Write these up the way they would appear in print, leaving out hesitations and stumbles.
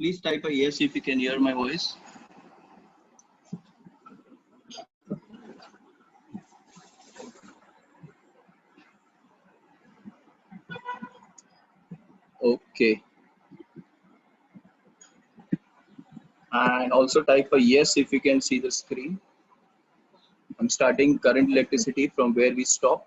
Please type a yes if you can hear my voice. Okay. And also type a yes if you can see the screen. I'm starting current electricity from where we stop.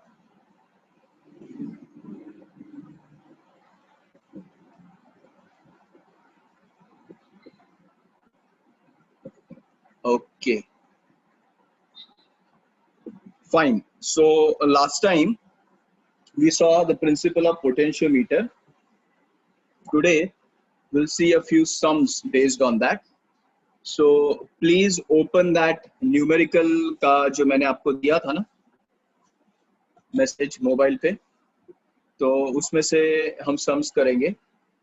Okay. Fine. So last time we saw the principle of potentiometer. Today we'll see a few sums based on that. So please open that numerical का जो मैंने आपको दिया था ना message mobile पे, तो उसमें से हम सम्स करेंगे.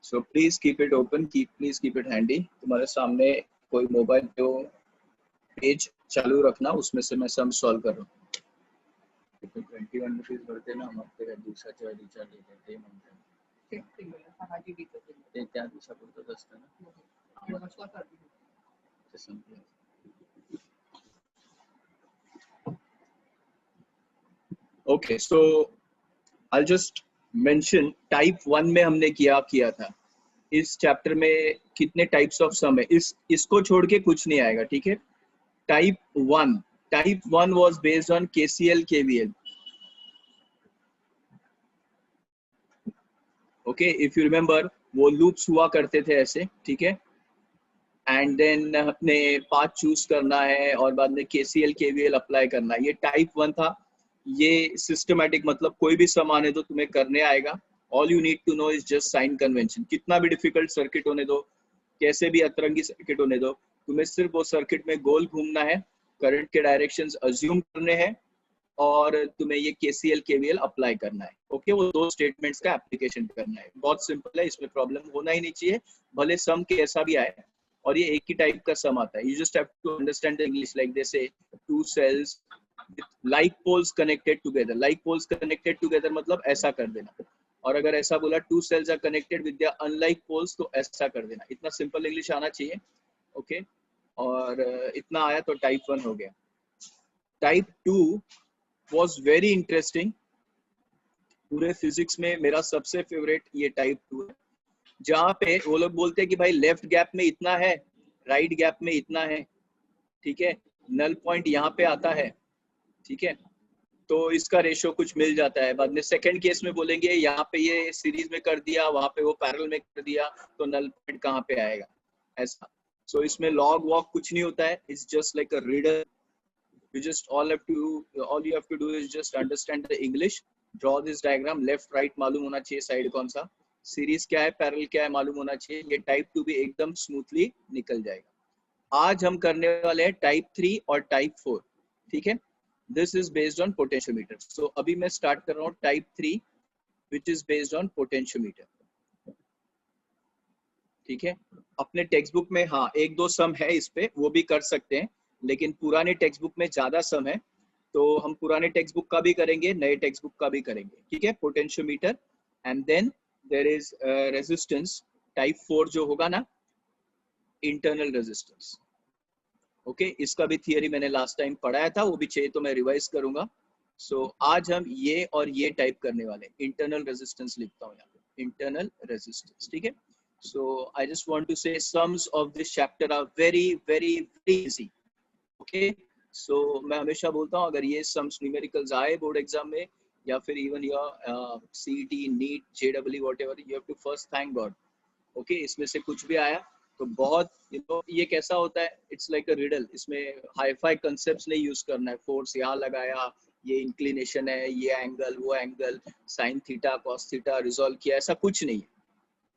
So please keep it open, please keep it handy. तुम्हारे सामने कोई मोबाइल पे पेज चालू रखना, उसमें से मैं सम सॉल्व कर रहा हूँ. 21 रुपीज भरते ना, हम आपके दिवसाच्या रिचार्ज देते म्हणतात ते त्या दिवसापुरतं असतं ना. Okay, so I'll just mention type 1 में हमने किया था. इस चैप्टर में कितने टाइप्स ऑफ सम है, इसको छोड़ के कुछ नहीं आएगा. ठीक है. Type 1 was based on KCL KVL. Okay, if you remember, वो लूप्स हुआ करते थे ऐसे. ठीक है. एंड देन अपने पाथ चूज करना है और बाद में KCL KVL अप्लाई करना है. ये टाइप 1 था. ये सिस्टमैटिक, मतलब कोई भी सम आने दो तुम्हें करने आएगा. All you need to know is just sign convention. कितना भी डिफिकल्ट सर्किट होने दो, कैसे भी अतरंगी सर्किट होने दो, तुम्हें सिर्फ वो सर्किट में गोल घूमना है, करंट के डायरेक्शंस अज्यूम करने हैं और तुम्हें ये KCL KVL अप्लाई करना है. ओके, वो दो स्टेटमेंट्स का एप्लीकेशन करना है. बहुत सिंपल है, इसमें प्रॉब्लम होना ही नहीं चाहिए, भले सम कैसा भी आए. और ये एक ही टाइप का सम आता है. You just have to understand the English. Like they say two cells with like poles connected together. Like poles connected together मतलब ऐसा कर देना. और अगर ऐसा बोला two cells are connected with their unlike poles, तो ऐसा कर देना. इतना सिंपल इंग्लिश आना चाहिए. ओके, और इतना आया तो टाइप 1 हो गया. Type 2 was very interesting. पूरे फिजिक्स में मेरा सबसे फेवरेट ये टाइप 2 है, जहाँ पे वो लोग बोलते हैं कि भाई लेफ्ट गैप में इतना है, राइट गैप में इतना है. ठीक है. नल पॉइंट यहाँ पे आता है. ठीक है. तो इसका रेशियो कुछ मिल जाता है. बाद में सेकंड केस में बोलेंगे यहाँ पे ये सीरीज में कर दिया, वहां पे वो पैरेलल में कर दिया, तो नल पॉइंट कहाँ पे आएगा, ऐसा. सो इसमें लॉग वॉक कुछ नहीं होता है. It's just like a reader. you just all you have to do is just understand the English, draw this diagram. Left right मालूम होना चाहिए, साइड कौन सा, सीरीज क्या है, पैरेलल क्या है मालूम होना चाहिए. ये टाइप 2 भी एकदम स्मूथली निकल जाएगा. आज हम करने वाले हैं टाइप 3 और टाइप 4. ठीक है. This is based on potentiometer. So अभी मैं स्टार्ट कर रहा हूँ type 3 which is based on potentiometer. ठीक है. अपने टेक्स्ट बुक में हाँ एक दो सम है इस पे, वो भी कर सकते हैं, लेकिन पुराने टेक्स्ट बुक में ज्यादा सम है, तो हम पुराने टेक्स्ट बुक का भी करेंगे, नए टेक्स्ट बुक का भी करेंगे. ठीक है. Potentiometer and then there is resistance. Type 4 जो होगा ना, इंटरनल रेजिस्टेंस. ओके, इसका भी थियरी मैंने लास्ट टाइम पढ़ाया था, वो भी चाहिए तो मैं रिवाइज करूंगा. सो आज हम ये और ये टाइप करने वाले. इंटरनल रेजिस्टेंस लिखता हूँ यहाँ पे, इंटरनल रेजिस्टेंस. ठीक है. So I just want to say sums of this chapter are very very very easy. Okay. So मैं हमेशा बोलता हूँ, अगर ये सम्स न्यूमेरिकल्स आए बोर्ड एग्जाम में या फिर even your CET NEET JEE whatever, you have to first thank God. Okay, इसमें से कुछ भी आया तो बहुत, ये कैसा होता है, इट्स लाइक अ रिडल. इसमें हाई फाई कंसेप्ट्स नहीं यूज करना है. फोर्स यहाँ लगाया, ये इंक्लिनेशन है, ये एंगल, वो angle, sine theta cos theta resolve किया, ऐसा कुछ नहीं है.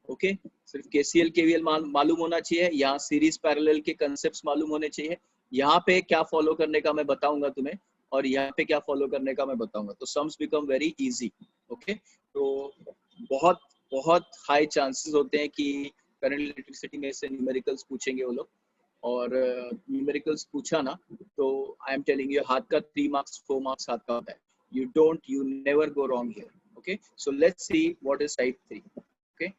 ओके. सिर्फ KCL KVL मालूम होना चाहिए. यहाँ सीरीज पैरेलल के कंसेप्ट्स मालूम होने चाहिए. यहाँ पे क्या फॉलो करने का मैं बताऊंगा तुम्हें, और यहाँ पे क्या फॉलो करने का मैं बताऊंगा, तो sums become very easy. Okay. तो बहुत बहुत हाई चांसेस होते हैं कि करंट इलेक्ट्रिसिटी में से न्यूमेरिकल्स पूछेंगे वो लोग, और न्यूमेरिकल्स पूछा ना तो आई एम टेलिंग यू, हाथ का 3 मार्क्स 4 मार्क्स हाथ का होता है. You never go wrong here. Okay. So let's see what is type 3. Okay.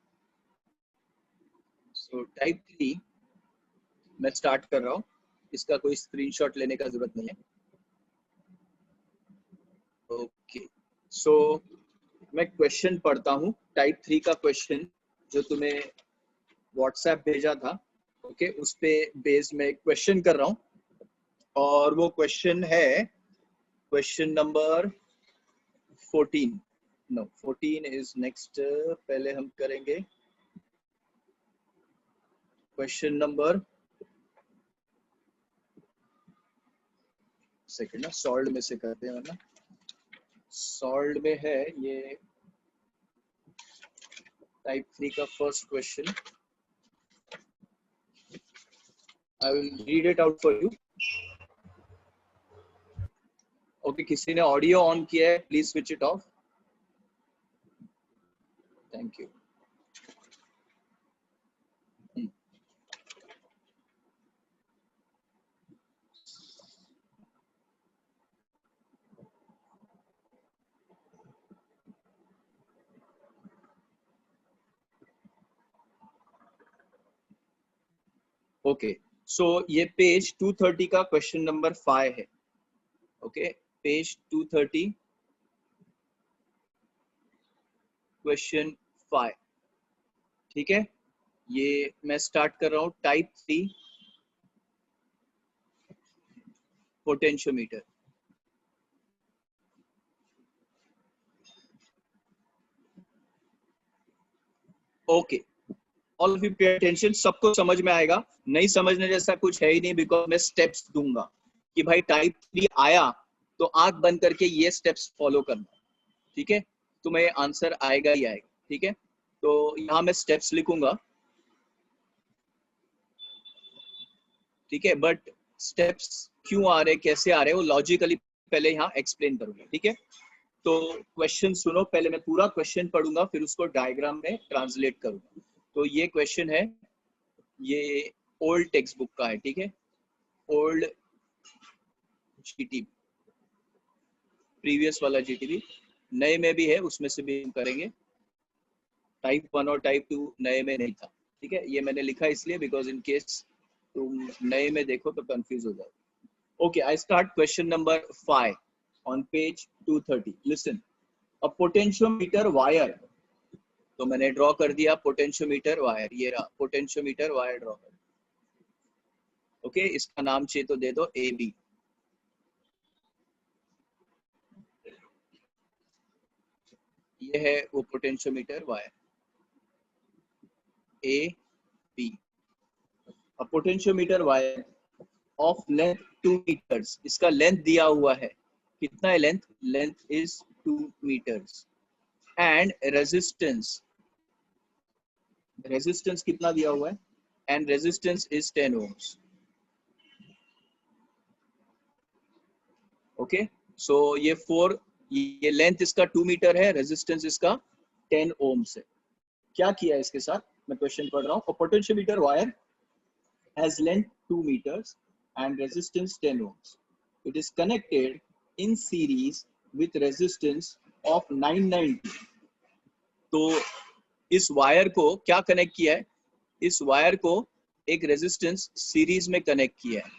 So type 3 मैं स्टार्ट कर रहा हूँ, इसका कोई स्क्रीनशॉट लेने का जरूरत नहीं है। ओके सो मैं क्वेश्चन पढ़ता हूँ, टाइप 3 का क्वेश्चन जो तुम्हें व्हाट्सएप भेजा था। ओके उस पे बेस में क्वेश्चन कर रहा हूँ और वो क्वेश्चन है question number 14। No 14 is next, पहले हम करेंगे क्वेश्चन नंबर, सेकंड ना सॉल्व में से करते हैं, वरना सॉल्व में है ये टाइप 3 का first question. I will read it out for you. Okay किसी ने ऑडियो ऑन किया है, please switch it of. Thank you. Okay so ये पेज 230 का क्वेश्चन नंबर 5 है। ओके पेज 230 क्वेश्चन 5, ठीक है। ये मैं स्टार्ट कर रहा हूँ, type 3 potentiometer. Okay all of you pay attention, सबको समझ में आएगा, नहीं समझने जैसा कुछ है ही नहीं, बिकॉज मैं स्टेप्स दूंगा कि भाई टाइप 3 आया तो आंख बंद करके ये स्टेप्स फॉलो करना, ठीक है। तुम्हें आंसर आएगा ही आएगा, ठीक है। तो यहाँ मैं स्टेप्स लिखूंगा, ठीक है, बट स्टेप्स क्यों आ रहे, कैसे आ रहे, वो लॉजिकली पहले यहाँ एक्सप्लेन करूंगा, ठीक है। तो क्वेश्चन सुनो, पहले मैं पूरा क्वेश्चन पढ़ूंगा, फिर उसको डायग्राम में ट्रांसलेट करूंगा। तो ये क्वेश्चन है, ये ओल्ड टेक्स्ट बुक का है, ठीक है, ओल्ड जीटीबी, प्रीवियस वाला जीटीबी, नए में भी है, उसमें से भी हम करेंगे। टाइप 1 और टाइप 2 नए में नहीं था, ठीक है, ये मैंने लिखा इसलिए बिकॉज इन केस तुम नए में देखो तो कंफ्यूज हो जाओ। Okay I start question number 5 on page 230। Listen, a potentiometer wire, तो मैंने ड्रॉ कर दिया पोटेंशियोमीटर वायर, ये रहा पोटेंशियोमीटर वायर ड्रॉ कर। ओके इसका नाम चाहिए तो दे दो ए बी। ये है वो potentiometer wire A B. A potentiometer wire of length 2 metres, इसका लेंथ दिया हुआ है, कितना है length, length is 2 metres and resistance, resistance कितना दिया हुआ है, and resistance is 10 ohms। Okay so ये लेंथ इसका 2 मीटर है, रेजिस्टेंस इसका 10 ohms है। क्या किया है इसके साथ, मैं क्वेश्चन पढ़ रहा हूँ। Potentiometer wire has length 2 meters and resistance 10 ohms. It is connected in series with resistance of 990। तो इस वायर को क्या कनेक्ट किया है, इस वायर को एक रेजिस्टेंस सीरीज में कनेक्ट किया है।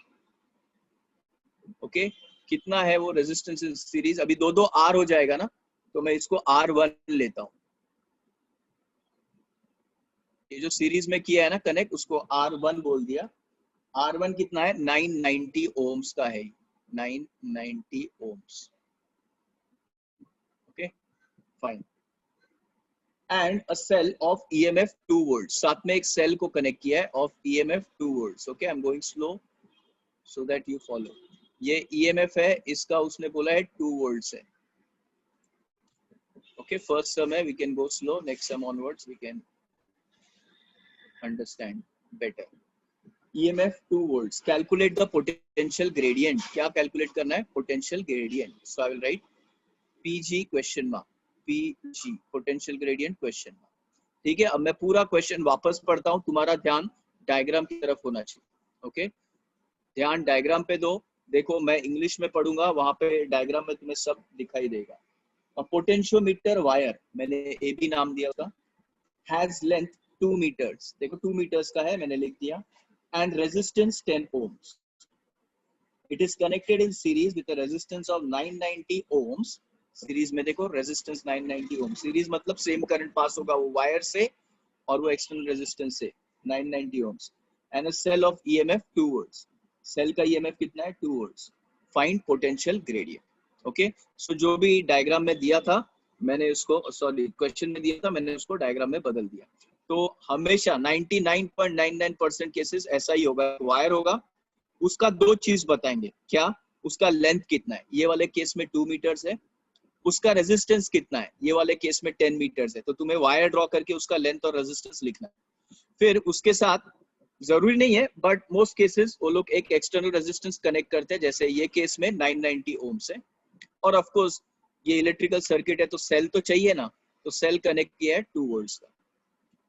ओके कितना है वो रेजिस्टेंस सीरीज, अभी दो आर हो जाएगा ना, तो मैं इसको R1 लेता हूँ। ये जो सीरीज में किया है ना कनेक्ट, उसको R1 बोल दिया। R1 कितना है, 990 ohms का है, 990 ohms। Okay fine, and a cell of EMF 2 volts, साथ में एक सेल को कनेक्ट किया है of EMF 2 volts। Okay I am going slow so that you follow. ये EMF है, इसका उसने बोला है 2 volts है। ओके फर्स्ट सम है, we can go slow, next sum onwards we can understand better. EMF 2 volts, calculate the potential gradient, क्या calculate करना है, potential gradient। so I will write PG question mark, PG potential gradient question mark, ठीक है। अब मैं पूरा question वापस पढ़ता हूँ, तुम्हारा ध्यान डायग्राम की तरफ होना चाहिए। ओके ध्यान डायग्राम पे दो, देखो मैं इंग्लिश में पढ़ूंगा, वहां पे डायग्राम में तुम्हें सब दिखाई देगा। पोटेंशियोमीटर वायर, मैंने AB नाम दिया था, हैज लेंथ 2 मीटर्स, देखो 2 मीटर्स का है, मैंने लिख दिया, and resistance 10 ohms. It is connected in series with a resistance of 990 ohms. Series में देखो रेजिस्टेंस 990 ओम, सीरीज मतलब सेम करंट पास होगा वो वायर से और वो एक्सटर्नल रेजिस्टेंस से 990 ohms. And a cell of EMF 2 volts. Cell का ईएमएफ कितना है? 2 volts. Find potential gradient. Okay, so जो भी डायग्राम में दिया था मैंने उसको, सॉरी क्वेश्चन में दिया था मैंने उसको डायग्राम में बदल दिया. तो हमेशा 99.99% केसेस ऐसा ही होगा, वायर होगा, उसका दो चीज बताएंगे. क्या? उसका लेंथ कितना है, ये वाले केस में 2 मीटर्स है. उसका रेजिस्टेंस कितना है, ये वाले केस में 10 मीटर्स है. तो तुम्हें वायर ड्रॉ करके उसका लेंथ और रेजिस्टेंस लिखना है. फिर उसके साथ जरूरी नहीं है बट मोस्ट केसेस वो लोग एक एक्सटर्नल रेजिस्टेंस कनेक्ट करते हैं, जैसे ये केस में 990 ohms है. और ऑफ कोर्स ये इलेक्ट्रिकल सर्किट है तो सेल तो चाहिए ना, तो सेल कनेक्ट किया है 2 volts का.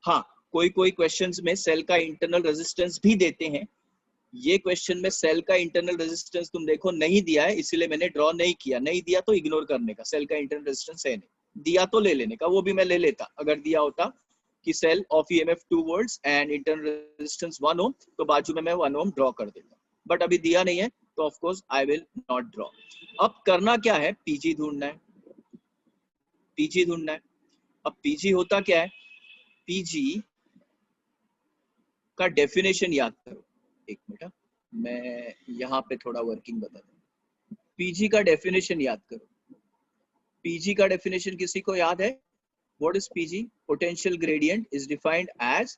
हाँ, कोई कोई क्वेश्चंस में सेल का इंटरनल रेजिस्टेंस भी देते हैं. ये क्वेश्चन में सेल का इंटरनल रेजिस्टेंस तुम देखो नहीं दिया है, इसीलिए मैंने ड्रॉ नहीं किया. नहीं दिया तो इग्नोर करने का, सेल का इंटरनल रेजिस्टेंस है नहीं. दिया तो ले लेने का, वो भी मैं ले लेता अगर दिया होता कि cell of EMF 2 volts and internal resistance 1 ohm, तो बाजू में मैं 1 ohm ड्रॉ कर देता. बट अभी दिया नहीं है तो of course I will not draw. अब करना क्या है? पीजी ढूंढना है. पीजी ढूंढना है. अब पीजी होता क्या है? पीजी का डेफिनेशन याद करो. एक मिनट, मैं यहाँ पे थोड़ा वर्किंग बता दूं. पीजी का डेफिनेशन याद करो. पीजी का डेफिनेशन किसी को याद है? What is PG? Potential gradient is defined as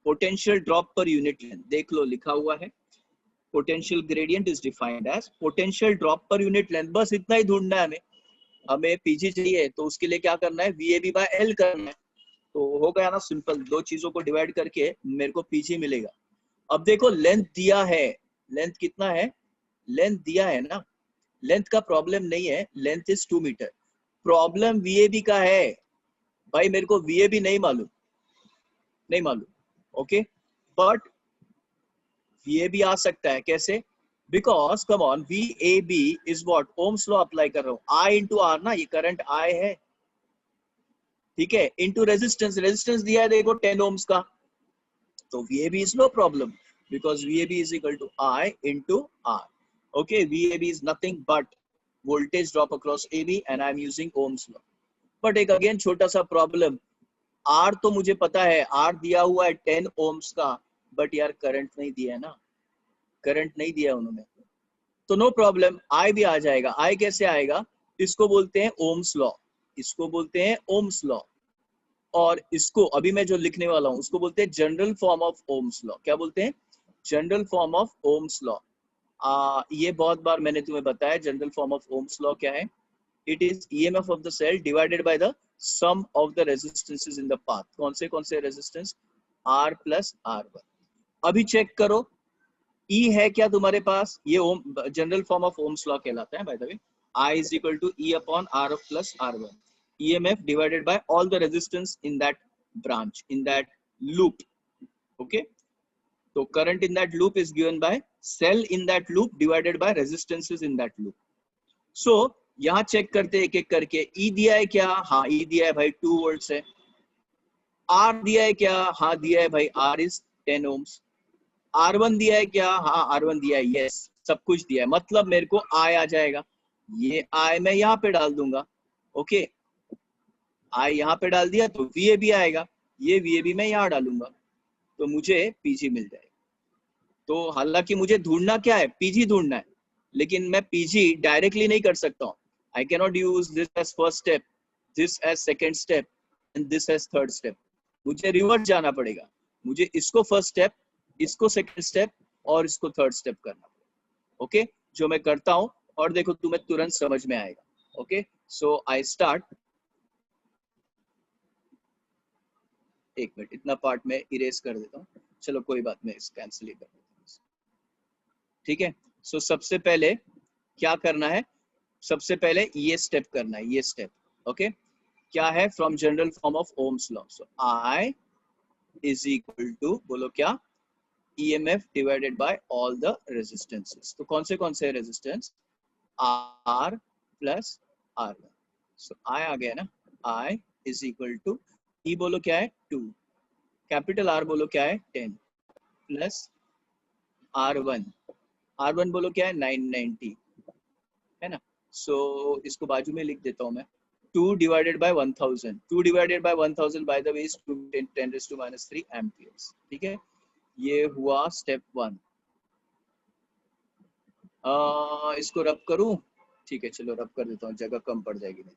potential drop per unit length. देख लो लिखा हुआ है, potential gradient is defined as potential drop per unit length. बस इतना ही ढूंढना है हमें. हमें पीजी चाहिए तो उसके लिए क्या करना है? वीएबी बाय एल करना है. तो हो गया ना सिंपल, दो चीजों को डिवाइड करके मेरे को पीजी मिलेगा. अब देखो लेंथ दिया है, लेंथ कितना है? लेंथ दिया है ना, लेंथ का प्रॉब्लम नहीं है, लेंथ इज 2 मीटर. प्रॉब्लम वीएबी का है. भाई मेरे को वीएबी नहीं मालूम, नहीं मालूम. ओके, बट वीएबी आ सकता है. कैसे? Because come on, VAB is what? Ohm's law apply कर रहा हूं. आई इंटू आर ना, ये करंट आई है, ठीक है, इंटू रेजिस्टेंस. रेजिस्टेंस दिया है देखो 10 ohms का, तो VAB is no problem because VAB is equal to I into R. Okay, VAB is nothing but voltage drop across AB and I am using Ohm's law. But एक again छोटा सा problem, R तो मुझे पता है, R दिया हुआ है 10 ohms का, but यार करंट नहीं दिया है ना, करंट नहीं दिया उन्होंने, तो नो प्रॉब्लम, I भी आ जाएगा. I कैसे आएगा? इसको बोलते हैं Ohm's law, इसको बोलते हैं Ohm's law. और इसको अभी मैं जो लिखने वाला हूं उसको बोलते हैं general form of Ohm's law. क्या बोलते हैं? General form of Ohm's law. ये बहुत बार मैंने तुम्हें बताया general form of Ohm's law क्या है. It is EMF of the cell divided by the sum of the resistances in the path. कौन से रेजिस्टेंस? R plus R1. अभी चेक करो, E है क्या तुम्हारे पास? ये Ohm general form of Ohm's law कहलाता है by the way. I is equal to E upon R plus R1. EMF divided by all the resistance in that branch, in that loop. Okay, so current in that loop is given by cell in that loop divided by resistances in that loop. So यहाँ check करते एक एक करके. E दिया है क्या? हाँ E दिया है भाई, 2 volts है. R दिया है क्या? हाँ दिया है भाई, R is 10 ohms. R1 दिया है क्या? हाँ R1 दिया है. yes, सब कुछ दिया है, मतलब मेरे को I आ जाएगा. ये I मैं यहाँ पे डाल दूंगा. ओके, I यहाँ पे डाल दिया तो VAB आएगा, ये VAB मैं यहाँ डालूंगा तो मुझे PG मिल जाएगा. तो हालांकि मुझे ढूंढना क्या है? PG ढूंढना है, लेकिन मैं PG डायरेक्टली नहीं कर सकता हूँ. I cannot use this as first step, this as second step and this as third step. मुझे रिवर्स जाना पड़ेगा. मुझे इसको फर्स्ट स्टेप, इसको सेकंड स्टेप और इसको थर्ड स्टेप करना पड़ेगा. ओके, जो मैं करता हूँ और देखो तुम्हें तुरंत समझ में आएगा. Okay, so I start. एक मिनट, इतना पार्ट में इरेज कर देता हूँ. चलो कोई बात नहीं, कैंसिल ही कर देता हूँ. ठीक है, सो सबसे पहले क्या करना है? सबसे पहले ये स्टेप करना है, ये स्टेप. ओके, क्या है? From general form of Ohm's law. So I is equal to, बोलो क्या? EMF divided by all the resistances. तो कौन से resistance? R plus R1. So I आ गया ना. I is equal to, E बोलो क्या है? 2. कैपिटल आर बोलो क्या है 10 प्लस R1, R1 बोलो क्या है 990 है ना। सो इसको बाजू में लिख देता हूँ मैं, 2 divided by 1000, 2 divided by 1000 bye the way is 2 10⁻³ amperes. ठीक है, ये हुआ स्टेप 1। इसको रब करूं? ठीक है चलो रब कर देता हूँ, जगह कम पड़ जाएगी नहीं।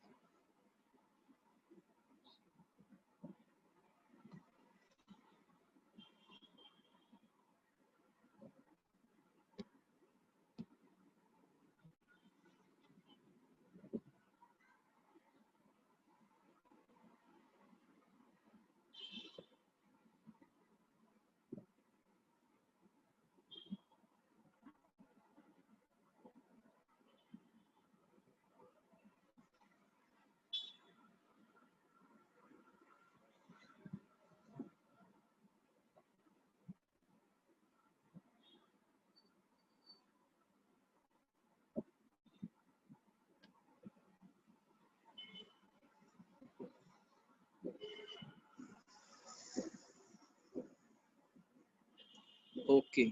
ओके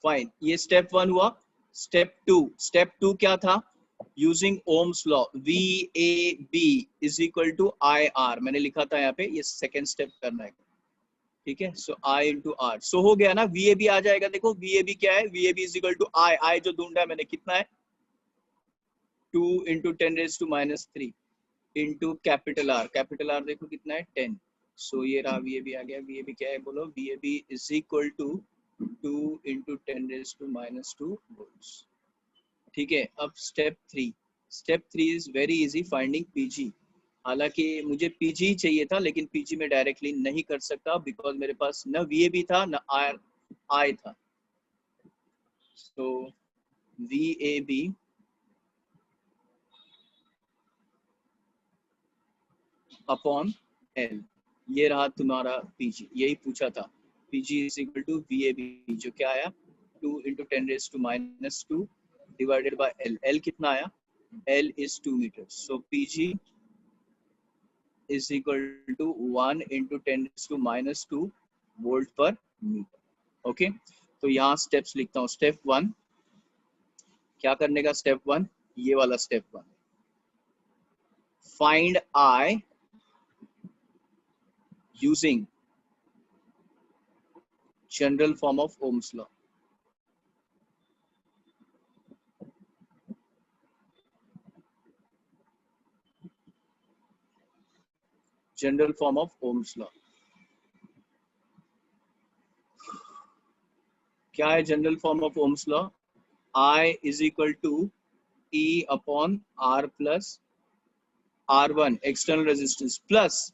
फाइन, ये स्टेप 1 हुआ। स्टेप टू क्या था? Using Ohm's law, VAB is equal to IR, मैंने लिखा था यहाँ पे, ये सेकेंड स्टेप करना है। ठीक है, सो I इंटू आर, सो हो गया ना, VAB आ जाएगा। देखो VAB क्या है, VAB is equal to I जो ढूंढा है मैंने, कितना है 2 इंटू 10⁻³ इंटू कैपिटल R देखो कितना है 10। सो ये रहा VAB आ गया। VAB क्या है बोलो, VAB is equal to 2 into 10⁻² volts. ठीक है, अब step 3 is very easy, finding PG। हालांकि मुझे PG ही चाहिए था, लेकिन PG में डायरेक्टली नहीं कर सकता बिकॉज मेरे पास न VAB था न I था। सो VAB अपॉन L, ये रहा तुम्हारा PG, यही पूछा था। PG is equal to VAB, जो क्या आया 2 into 10⁻² divided by L। L कितना आया? L is 2 metre. So PG is equal to 1 into 10⁻² volt per metre. Okay, तो यहाँ स्टेप्स लिखता हूँ। स्टेप 1 क्या करने का? स्टेप 1 ये वाला step 1, find I using general form of Ohm's law. General form of Ohm's law क्या है? General form of Ohm's law, I is equal to E upon R plus R1 external resistance plus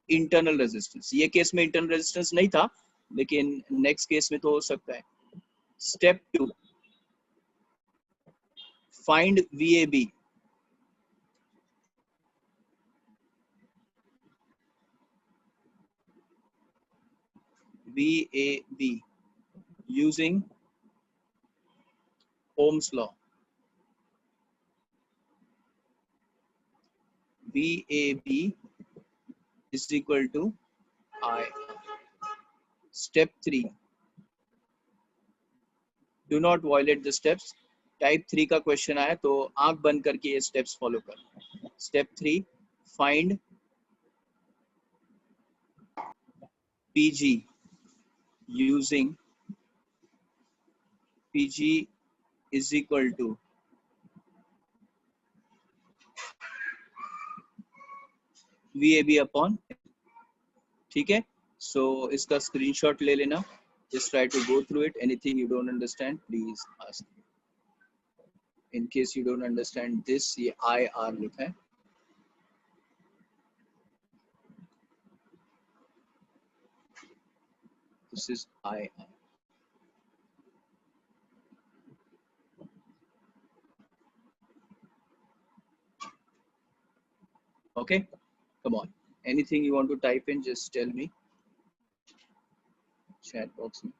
internal resistance. ये case में internal resistance नहीं था, लेकिन next case में तो हो सकता है। Step 2, find VAB। VAB using Ohm's law. VAB is equal to I. Step 3, do not violate the steps. Type 3 का क्वेश्चन आया तो आंख बंद करके ये स्टेप्स फॉलो कर। Step 3, find PG using PG is equal to VAB upon. ठीक है, सो इसका स्क्रीनशॉट ले लेना। Just try to go through it. Anything you don't understand, please ask. In case you don't understand this, ये IR लिखा है। This is IR. Okay, come on. Anything you want to type in, just tell me. Chat box में.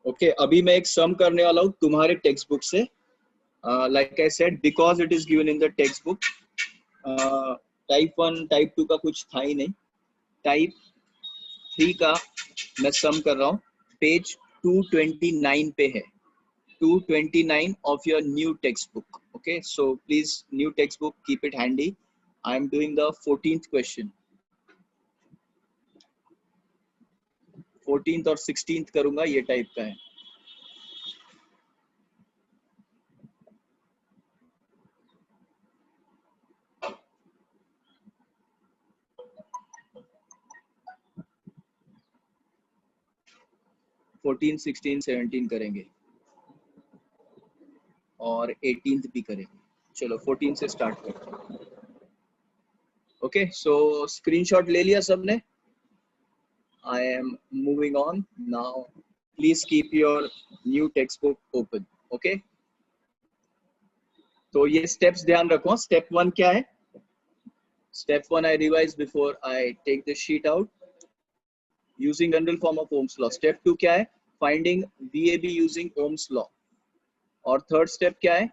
Okay अभी मैं एक सम करने वाला हूँ तुम्हारे टेक्स्ट बुक से. Like I said because it is given in the text book. Type 1 type 2 का कुछ था ही नहीं. टाइप 3 का मैं सम कर रहा हूँ. पेज 229 पे है. 229 of your new textbook. Okay, so please new textbook, keep it handy. I am doing the 14th question. 14th और 16th करूंगा. ये टाइप का है. फोर्टीन 16 17 करेंगे और 18th भी करेंगे. चलो 14 से स्टार्ट करते हैं. ओके सो स्क्रीनशॉट ले लिया सबने. I am moving on now. Please keep your new textbook open. Okay. तो ये steps ध्यान रखो. Step 1 क्या है? Step 1 I revise before I take the sheet out. Using general form of Ohm's law. Step 2 क्या है? Finding VAB using Ohm's law. और third step क्या है?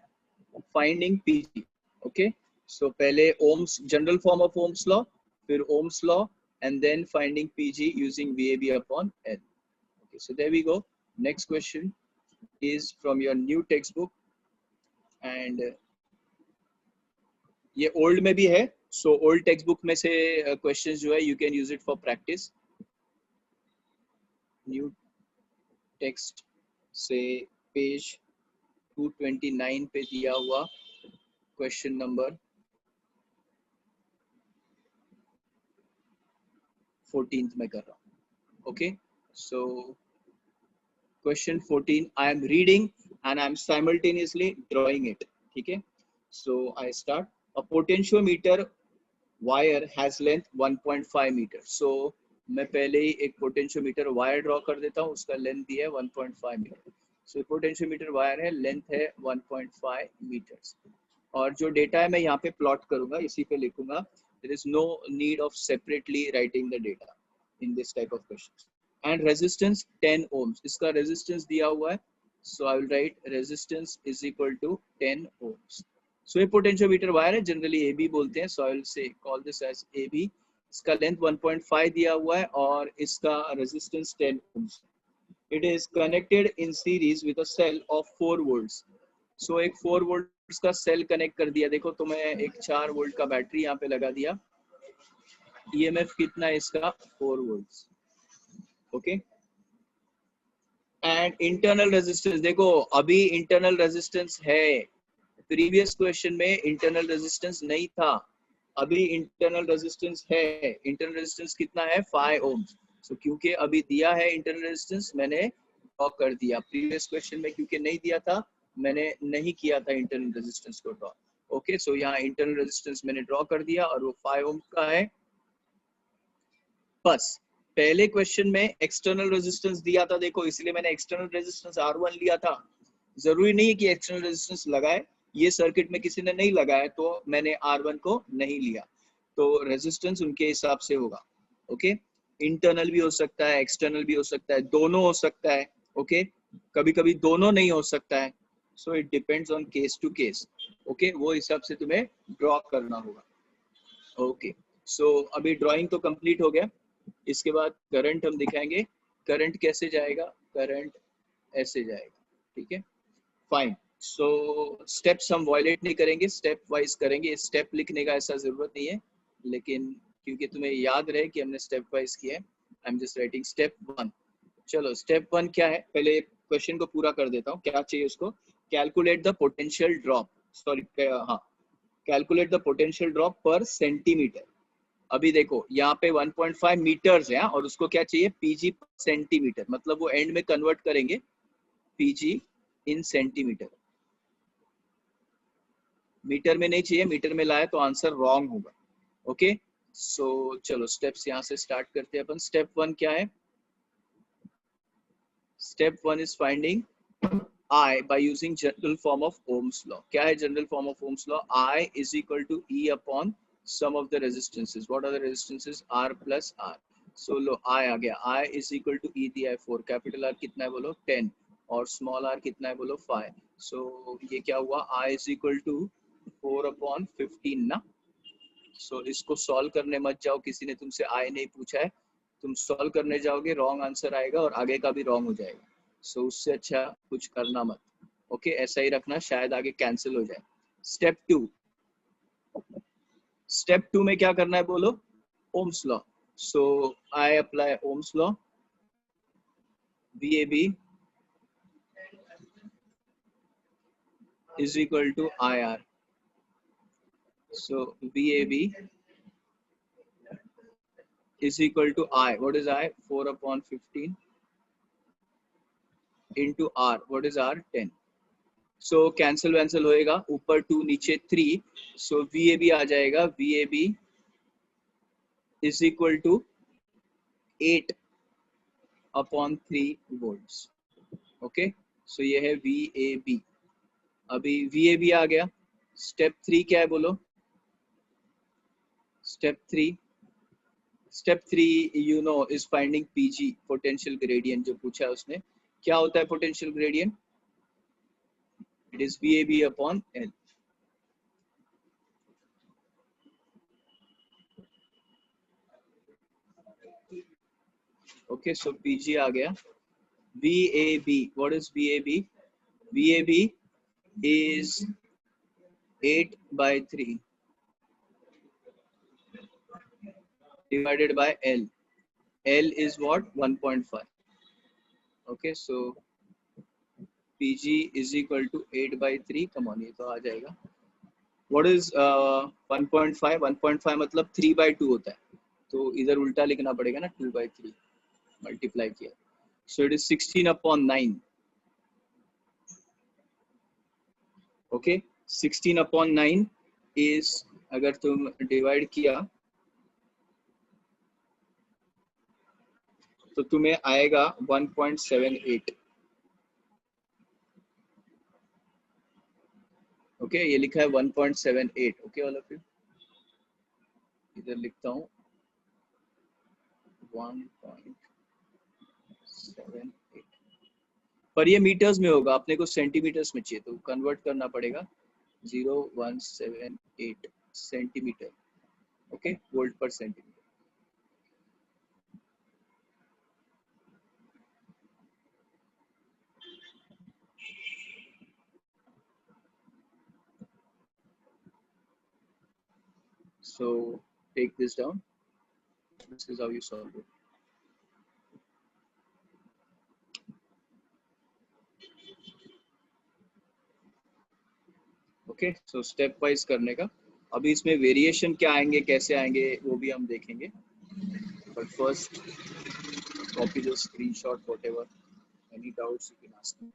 Finding PG. Okay. So पहले Ohm's general form of Ohm's law, फिर Ohm's law, and then finding PG using VAB upon L. Okay. So there we go. Next question is from your new textbook, and ये old में भी है. So old textbook में से questions जो है you can use it for practice. New text से page 229 पे दिया हुआ question number 14th में कर रहा हूँ. Okay, so question 14 I am reading and I am simultaneously drawing it. ठीक है. So I start. A potentiometer wire has length 1.5 meter. So मैं पहले ही एक पोटेंशियोमीटर वायर ड्रॉ कर देता हूँ. उसका लेंथ दिया है 1.5 मीटर. सो पोटेंशियोमीटर वायर है, लेंथ है 1.5 मीटर्स. और जो डेटा है मैं यहाँ पे प्लॉट करूंगा, इसी पे लिखूंगा. There is no need of separately writing the data in this type of questions. And resistance 10 ohms. इसका रेजिस्टेंस दिया हुआ है. So I will write resistance is equal to 10 ohms. So ये पोटेंशियोमीटर वायर है, जनरली AB बोलते हैं. So I will say call this as AB. इसका length 1.5 दिया हुआ है और इसका resistance 10 ohms. It is connected in series with a cell of 4 volts. So एक 4 volts का सेल कनेक्ट कर दिया. देखो तो मैं एक 4 वोल्ट का बैटरी यहाँ पे लगा दिया. EMF कितना है इसका? 4 volts. Okay. And internal resistance देखो, अभी इंटरनल रेजिस्टेंस है. प्रीवियस क्वेश्चन में इंटरनल रेजिस्टेंस नहीं था, अभी इंटरनल रेजिस्टेंस है. इंटरनल रेजिस्टेंस कितना है? 5 ohms. So, क्योंकि अभी दिया है इंटरनल रेजिस्टेंस, मैंने ड्रॉ कर दिया. प्रीवियस क्वेश्चन में क्योंकि नहीं दिया था, मैंने नहीं किया था इंटरनल रेजिस्टेंस को ड्रॉ. ओके, सो यहाँ इंटरनल रेजिस्टेंस मैंने ड्रॉ कर दिया और वो 5 ohms का है. बस पहले क्वेश्चन में एक्सटर्नल रेजिस्टेंस दिया था, देखो इसलिए मैंने एक्सटर्नल रेजिस्टेंस R1 लिया था. जरूरी नहीं है कि एक्सटर्नल रेजिस्टेंस लगाए. ये सर्किट में किसी ने नहीं लगाया तो मैंने R1 को नहीं लिया. तो रेजिस्टेंस उनके हिसाब से होगा. ओके, इंटरनल भी हो सकता है, एक्सटर्नल भी हो सकता है, दोनों हो सकता है. ओके, कभी कभी दोनों नहीं हो सकता है. So it depends on case to case. Okay, वो हिसाब से तुम्हें ड्रॉ करना होगा. ओके, सो अभी ड्राइंग तो कंप्लीट हो गया. इसके बाद करंट हम दिखाएंगे. करंट कैसे जाएगा? करंट ऐसे जाएगा. ठीक है, फाइन. सो स्टेप्स हम वायलेट नहीं करेंगे, स्टेप वाइज करेंगे. स्टेप लिखने का ऐसा जरूरत नहीं है, लेकिन क्योंकि तुम्हें याद रहे कि हमने स्टेप वाइज किया है, I am just writing step 1. चलो स्टेप 1 क्या है? पहले क्वेश्चन को पूरा कर देता हूँ. क्या चाहिए उसको? Calculate the potential drop. Sorry, हाँ, कैलकुलेट द पोटेंशियल ड्रॉप पर सेंटीमीटर. अभी देखो यहाँ पे 1.5 मीटर्स है और उसको क्या चाहिए? PG centimetre. मतलब वो एंड में कन्वर्ट करेंगे PG इन सेंटीमीटर. मीटर में नहीं चाहिए, मीटर में लाए तो आंसर रॉन्ग होगा. ओके, सो चलो स्टेप्स यहाँ से स्टार्ट करते हैं अपन. स्टेप 1 क्या है? Step 1 is finding I by using general form of Ohm's law. क्या है general form of Ohm's law? I is equal to E upon sum of the resistances. What are the resistances? R plus R. So low I आ गया. I is equal to E दिया है 4. Capital R कितना है बोलो? 10. और small r कितना है बोलो 5। सो ये क्या हुआ, i इज इक्वल टू 4/15 ना। सो इसको सॉल्व करने मत जाओ, किसी ने तुमसे i नहीं पूछा है, तुम सॉल्व करने जाओगे रॉन्ग आंसर आएगा और आगे का भी रॉन्ग हो जाएगा। सो उससे अच्छा कुछ करना मत। ओके ऐसा ही रखना, शायद आगे कैंसिल हो जाए। स्टेप 2, स्टेप 2 में क्या करना है बोलो, ohms law. So I apply ohms law, VAB is equal to IR. So VAB is equal to I. What is I? 4/15 into R. What is R? 10. So cancel वैंसल होएगा, ऊपर 2 नीचे 3. So VAB आ जाएगा, VAB is equal to 8/3 volts. Okay. So ये है VAB. अभी VAB आ गया। Step 3 क्या है बोलो, step 3 you know is finding PG potential gradient. जो पूछा है उसने, क्या होता है potential gradient, it is VAB upon L। Okay so PG आ गया। VAB, what is VAB? VAB is 8/3 divided by L. L is what? 1.5. Okay, so PG is equal to 8/3. Come on, ये तो आ जाएगा। What is 1.5? 1.5 मतलब 3/2 होता है, तो इधर उल्टा लिखना पड़ेगा ना, 2/3 मल्टीप्लाई किया। So it is 16/9. Okay, 16/9 is, अगर तुम डिवाइड किया तो तुम्हें आएगा 1.78। ओके ये लिखा है 1.78। ओके ऑल ऑफ यू, इधर लिखता हूँ 1.78, पर ये मीटर्स में होगा, अपने को सेंटीमीटर्स में चाहिए तो कन्वर्ट करना पड़ेगा। 0.178 सेंटीमीटर। ओके वोल्ट पर centimetre. So take this down. This is how you solve it. Okay so step wise करने का। अभी इसमें वेरिएशन क्या आएंगे, कैसे आएंगे वो भी हम देखेंगे, but first copy the screenshot, whatever any doubts you can ask me.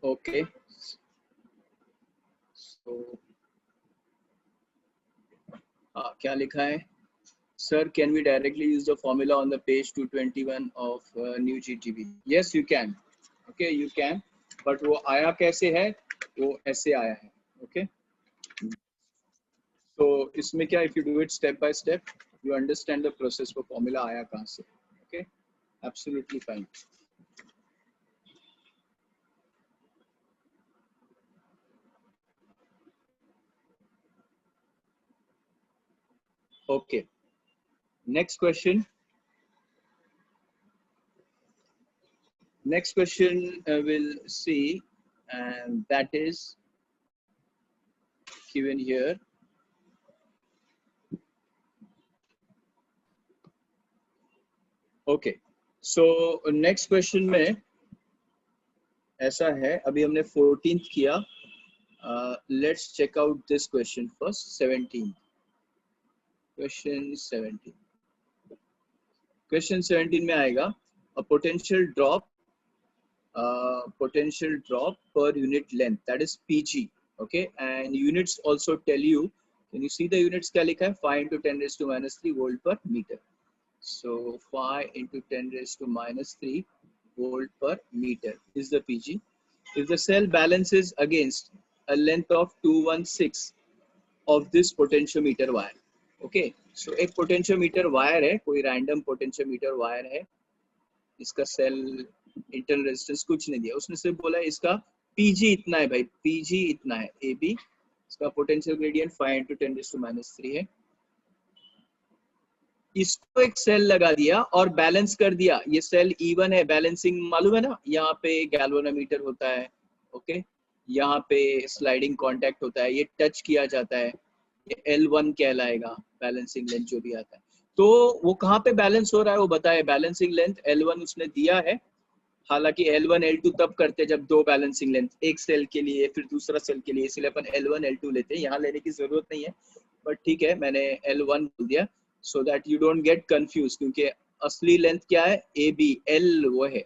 Okay so क्या लिखा है sir, can we directly use the formula on the page 221 of new GTB? Yes you can. Okay you can, but वो आया कैसे है, वो ऐसे आया है। ओके तो इसमें क्या, if you do it step by step you understand the process, वो formula आया कहाँ से। Okay absolutely fine. Okay, next question. Next question we'll see, and that is given here. Okay, so next question में ऐसा है, अभी हमने 14th किया. Let's check out this question first. 17th. Question 17. Question 17 में आएगा a potential drop per unit length, that is PG. Okay, and units also tell you. Can you see the units? क्या लिखा है? 5 into 10 raised to minus 3 volt per meter. So 5 into 10 raised to minus 3 volt per meter is the PG. If the cell balances against a length of 216 of this potentiometer wire. Okay, so एक potentiometer wire है, कोई random potentiometer wire है, इसका cell internal resistance कुछ नहीं दिया, उसने सिर्फ बोला इसका PG इतना है भाई, PG इतना है AB, इसका potential gradient 5 into 10 raised to minus 3 है. इसको एक सेल लगा दिया और बैलेंस कर दिया. ये सेल E1 है, बैलेंसिंग मालूम है ना, यहाँ पे गैल्वेनोमीटर होता है. ओके, यहाँ पे स्लाइडिंग कांटेक्ट होता है, ये टच किया जाता है, ये L1 कहलाएगा, बैलेंसिंग लेंथ जो भी आता है. तो वो कहाँ पे बैलेंस हो रहा है वो बताए. बैलेंसिंग लेंथ L1 उसने दिया है, हालांकि L1 L2 तब करते जब दो बैलेंसिंग लेंथ, एक सेल के लिए फिर दूसरा सेल के लिए, इसलिए अपन L1 L2 लेते हैं. यहाँ लेने की जरूरत नहीं है, बट ठीक है मैंने L1 बोल दिया so that you don't get confused, क्योंकि असली लेंथ क्या है AB, L वो है,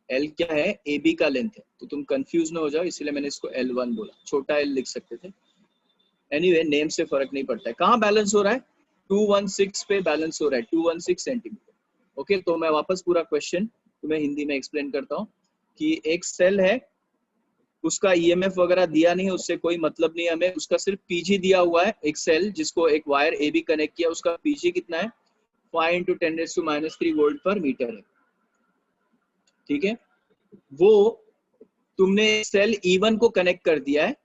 L क्या है AB का लेंथ है, तो तुम कंफ्यूज ना हो जाओ, इसलिए मैंने इसको L1 बोला. छोटा L लिख सकते थे. एनीवे नेम से फर्क नहीं पड़ता है. कहाँ बैलेंस हो रहा है? 216 पे बैलेंस हो रहा है, 216 सेंटीमीटर. ओके, तो मैं वापस पूरा क्वेश्चन तुम्हें हिंदी में एक्सप्लेन करता हूँ कि एक सेल है, उसका EMF वगैरह दिया नहीं है, उससे कोई मतलब नहीं हमें, उसका सिर्फ PG दिया हुआ है. एक सेल जिसको एक वायर AB कनेक्ट किया, उसका PG कितना है? 5 into 10 raised to minus 3 volt per metre है. ठीक है, वो तुमने सेल E1 को कनेक्ट कर दिया है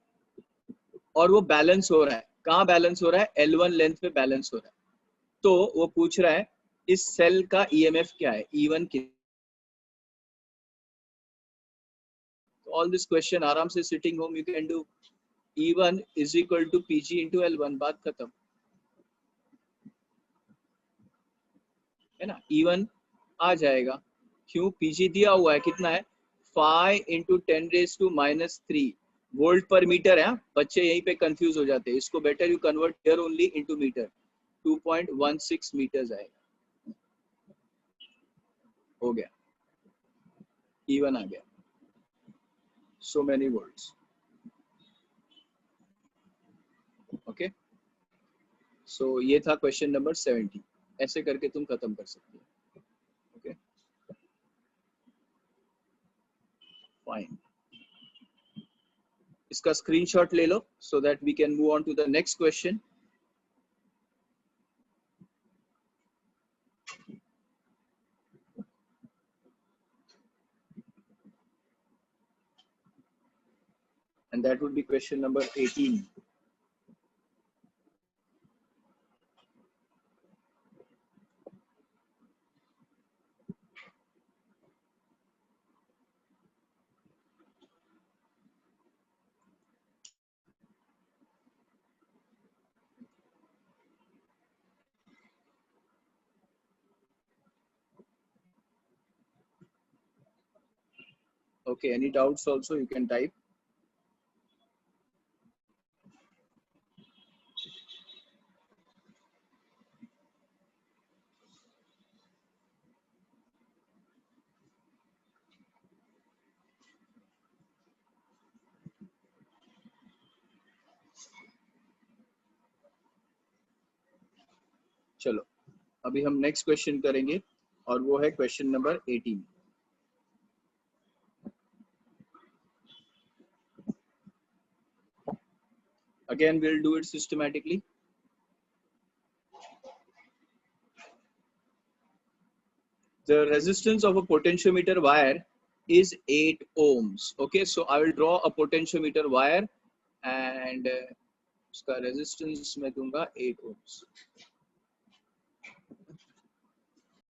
और वो बैलेंस हो रहा है. कहाँ बैलेंस हो रहा है? L1 लेंथ पे बैलेंस हो रहा है. तो वो पूछ रहा है इस सेल का EMF क्या है, E1 की. All this question आराम से sitting home you can do. E1 is equal to PG into L1, बात खत्म है ना. E1 आ जाएगा, क्यों? PG दिया हुआ है, कितना है? 5 into 10 raised to minus 3 volt per metre है. बच्चे यहीं पे कंफ्यूज हो जाते हैं, इसको better you convert here only into metre. 2.16 metres आएगा. हो गया, E1 आ गया, so many volts. Okay, so ये था क्वेश्चन नंबर 70. ऐसे करके तुम खत्म कर सकते हो. Okay, fine. इसका स्क्रीनशॉट ले लो so that we can move on to the next question. And that would be question number 18. Okay, any doubts also you can type. चलो अभी हम नेक्स्ट क्वेश्चन करेंगे और वो है question number 18. Again we'll do it systematically. The resistance of a potentiometer wire is 8 ohms. Okay, so I will draw a potentiometer wire and उसका resistance मैं दूंगा 8 ओम्स।